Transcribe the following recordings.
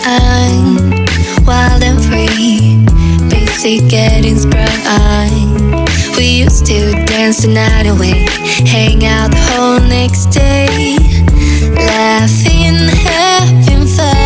I'm wild and free, basic getting sprung. We used to dance the night away, hang out the whole next day, laughing, having fun.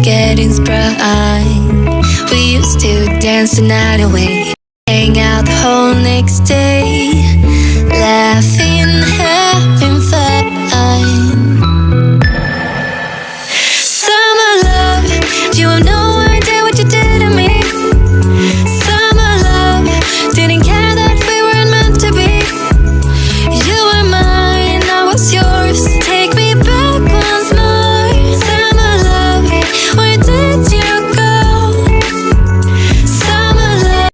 Getting sprung. We used to dance the night away, hang out the whole next day,